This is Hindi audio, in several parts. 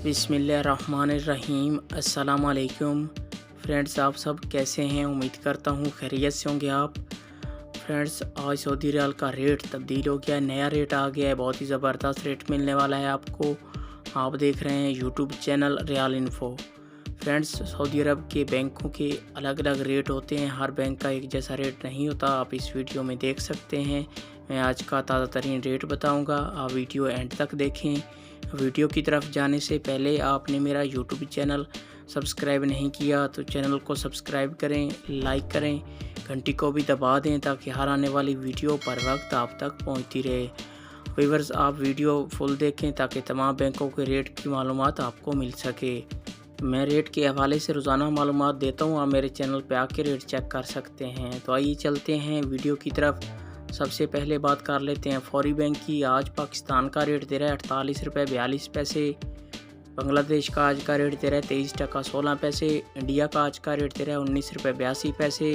बिस्मिल्लाहिर्रहमानिर्रहीम। अस्सलाम वालेकुम फ्रेंड्स, आप सब कैसे हैं? उम्मीद करता हूँ खैरियत से होंगे आप। फ्रेंड्स, आज सऊदी रियाल का रेट तब्दील हो गया है, नया रेट आ गया है। बहुत ही ज़बरदस्त रेट मिलने वाला है आपको। आप देख रहे हैं YouTube channel real info. Friends, Saudi Arab के बैंकों के अलग अलग रेट होते हैं, हर बैंक का एक जैसा रेट नहीं होता। आप इस वीडियो में देख सकते हैं। मैं आज का ताज़ा तरीन रेट बताऊंगा, आप वीडियो एंड तक देखें। वीडियो की तरफ जाने से पहले आपने मेरा यूट्यूब चैनल सब्सक्राइब नहीं किया तो चैनल को सब्सक्राइब करें, लाइक करें, घंटी को भी दबा दें ताकि हर आने वाली वीडियो पर वक्त आप तक पहुंचती रहे। व्यूअर्स, आप वीडियो फुल देखें ताकि तमाम बैंकों के रेट की मालूमात आपको मिल सके। मैं रेट के हवाले से रोज़ाना मालूमात देता हूँ, आप मेरे चैनल पे आके रेट चेक कर सकते हैं। तो आइए चलते हैं वीडियो की तरफ। सबसे पहले बात कर लेते हैं फौरी बैंक की। आज पाकिस्तान का रेट दे रहा है 48 रुपये 42 पैसे। बांग्लादेश का आज का रेट दे रहा है 23 टका 16 पैसे। इंडिया का आज का रेट दे रहा है 19 रुपये 82 पैसे।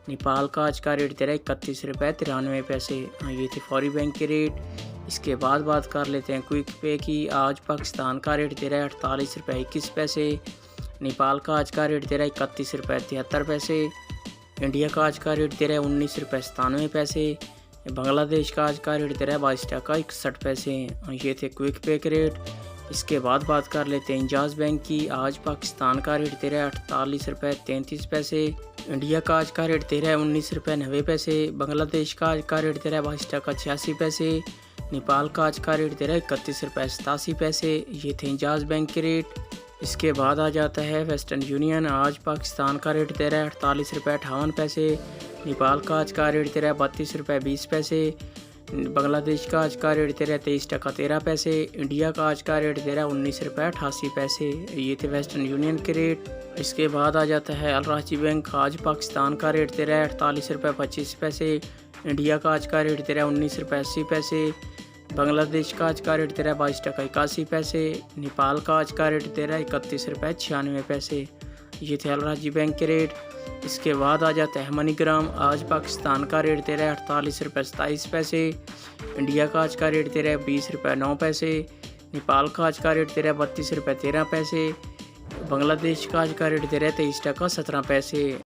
नेपाल का आज का रेट दे रहा है 31 रुपये 93 पैसे। ये थे फौरी बैंक के रेट। इसके बाद बात कर लेते हैं क्विक पे की। आज पाकिस्तान का रेट दे रहा है 48 रुपये 21 पैसे। नेपाल का आज का रेट दे रहा है 31 रुपये 73 पैसे। इंडिया का आज का रेट दे रहा है 19 रुपये 97 पैसे। बांग्लादेश का आज का रेट दे रहा है 22 टका 61 पैसे। ये थे क्विक पे के रेट। इसके बाद बात कर लेते हैं इंजाज बैंक की। आज पाकिस्तान का रेट दे रहा है 48 रुपये 33 पैसे। इंडिया का आज का रेट दे रहा है 19 रुपये 90 पैसे। बांग्लादेश का आज का रेट दे रहा है 22 टका 86 पैसे। नेपाल का आज का रेट दे रहा है 31 रुपये 87 पैसे। ये थे इंजाज बैंक के रेट। इसके बाद आ जाता है वेस्टर्न यूनियन। आज पाकिस्तान का रेट दे रहा है 48 रुपये 58 पैसे। नेपाल का आज का रेट दे रहा है 32 रुपये 20 पैसे। बांग्लादेश का आज का रेट दे रहा है 23 टका 13 पैसे। इंडिया का आज का रेट दे रहा है 19 रुपये 88 पैसे। ये थे वेस्टर्न यूनियन के रेट। इसके बाद आ जाता है अल राजी बैंक। आज पाकिस्तान का रेट दे रहा है 48 रुपये 25 पैसे। इंडिया का आज का रेट दे रहा है 19 रुपये 80 पैसे। बांग्लादेश का आज का रेट दे रहा है 22 टका 81 पैसे। नेपाल का आज का रेट दे रहा है 31 रुपये 96 पैसे। ये थे अल राजी बैंक के रेट। इसके बाद आ जाता है मनीग्राम। आज पाकिस्तान का रेट दे रहा है 48 रुपये 27 पैसे। इंडिया का आज का रेट दे रहा है 20 रुपये 9 पैसे। नेपाल का आज का रेट दे रहा है 32 रुपये 13 पैसे। बांग्लादेश का आज का रेट दे रहा है 23 टका 17 पैसे।